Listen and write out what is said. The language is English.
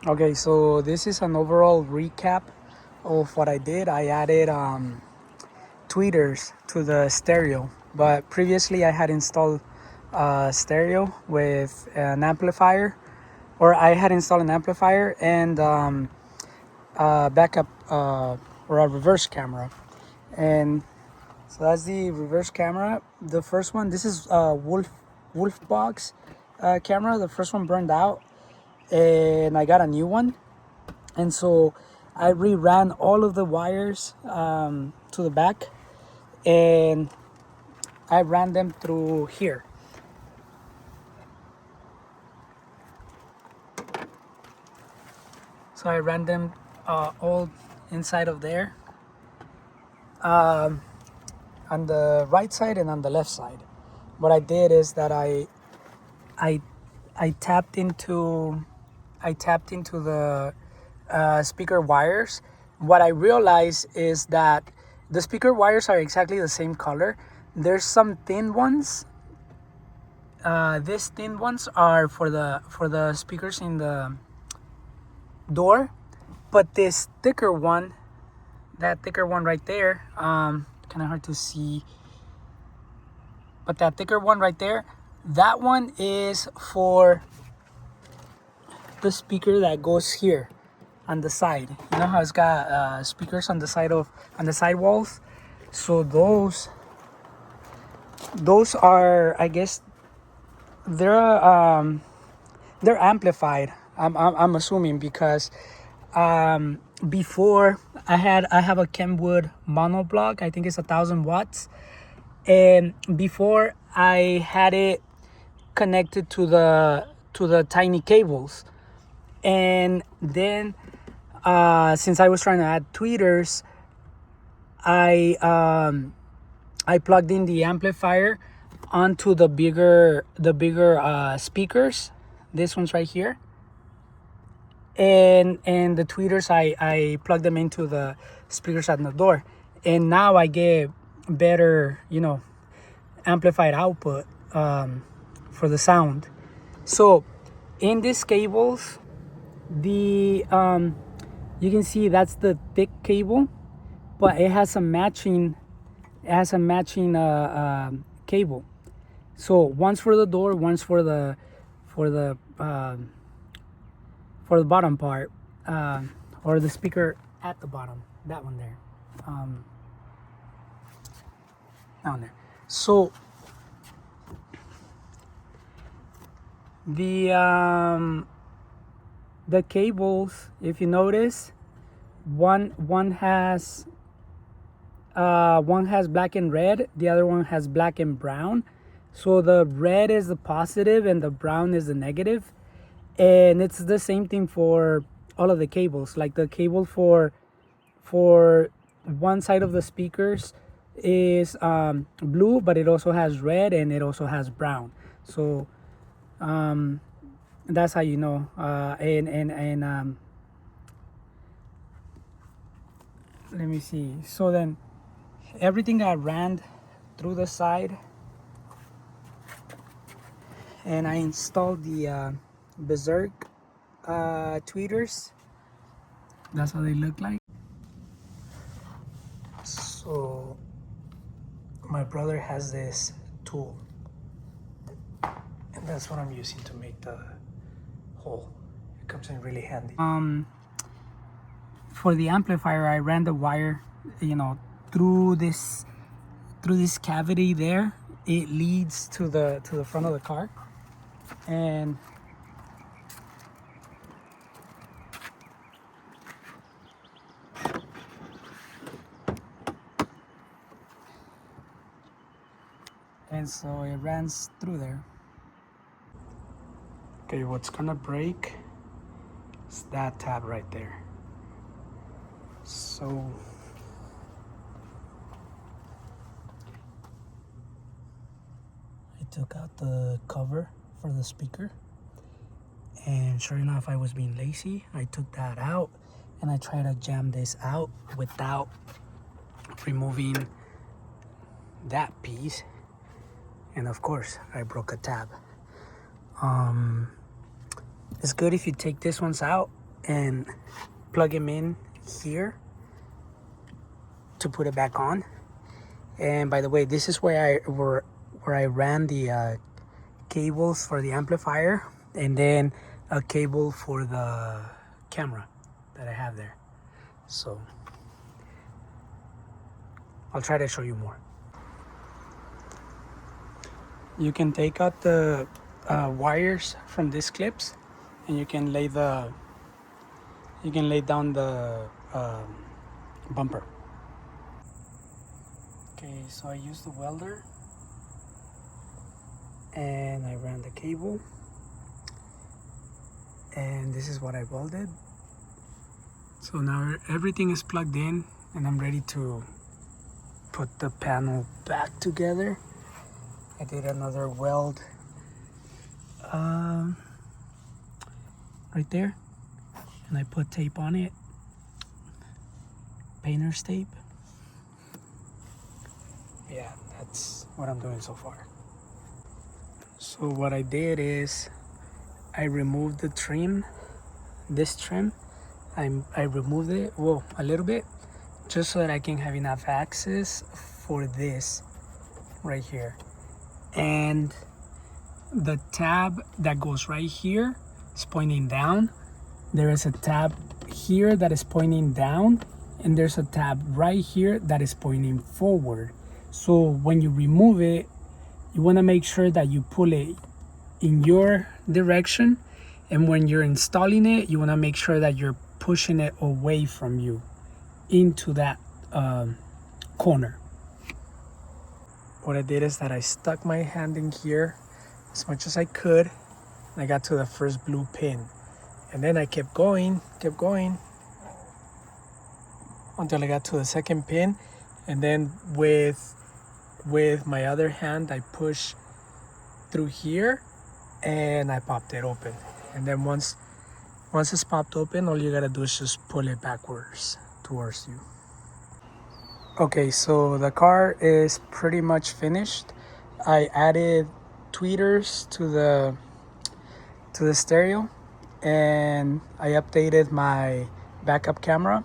Okay, so this is an overall recap of what I did. I added tweeters to the stereo, but previously I had installed stereo with an amplifier, or I had installed an amplifier and backup or a reverse camera. And so that's the reverse camera. The first one, this is Wolfbox camera. The first one burned out, and I got a new one. And so I reran all of the wires to the back, and I ran them through here. So I ran them all inside of there, on the right side and on the left side. What I did is that I I tapped into the speaker wires. What I realized is that the speaker wires are exactly the same color. There's some thin ones. These thin ones are for the speakers in the door, but this thicker one, that thicker one right there, kind of hard to see, but that thicker one right there, that one is for the speaker that goes here on the side. You know how it's got speakers on the side walls. So those are, I guess, they're amplified. I'm assuming, because before I have a Kenwood monoblock. I think it's 1,000 watts, and before I had it connected to the tiny cables, and then since I was trying to add tweeters, I plugged in the amplifier onto the bigger speakers. This one's right here, and the tweeters I plugged them into the speakers at the door, and now I get better, amplified output for the sound. So in these cables, the you can see that's the thick cable, but it has a matching cable. So one's for the door, one's for the bottom part, or the speaker at the bottom. That one there, down there. So the cables, if you notice, one has black and red, the other one has black and brown. So the red is the positive and the brown is the negative. And it's the same thing for all of the cables. Like the cable for one side of the speakers is blue, but it also has red and it also has brown. So that's how you know. And let me see. So then everything got ran through the side, and I installed the BZRK tweeters. That's how they look like. So my brother has this tool, and that's what I'm using to make the hole. It comes in really handy. For the amplifier, I ran the wire, through this cavity there. It leads to the front of the car, and so it runs through there. Okay, what's gonna break is that tab right there. So I took out the cover for the speaker, and sure enough, I was being lazy. I took that out and I tried to jam this out without removing that piece, and of course I broke a tab. It's good if you take this ones out and plug him in here to put it back on. And by the way, this is where I ran the cables for the amplifier, and then a cable for the camera that I have there. So I'll try to show you more. You can take out the wires from these clips, and you can lay down the bumper. Okay, so I used the welder and I ran the cable, and this is what I welded. So now everything is plugged in and I'm ready to put the panel back together. I did another weld right there, and I put tape on it, painter's tape. Yeah, that's what I'm doing so far. So what I did is I removed the trim, this trim. I removed it, well, a little bit, just so that I can have enough access for this right here. And the tab that goes right here is pointing down. There is a tab here that is pointing down, and there's a tab right here that is pointing forward. So when you remove it, you want to make sure that you pull it in your direction, and when you're installing it, you want to make sure that you're pushing it away from you into that corner. What I did is that I stuck my hand in here as much as I could, and I got to the first blue pin, and then I kept going until I got to the second pin, and then with my other hand I pushed through here and I popped it open. And then once it's popped open, all you gotta do is just pull it backwards towards you. Okay, so the car is pretty much finished. I added tweeters to the stereo, and I updated my backup camera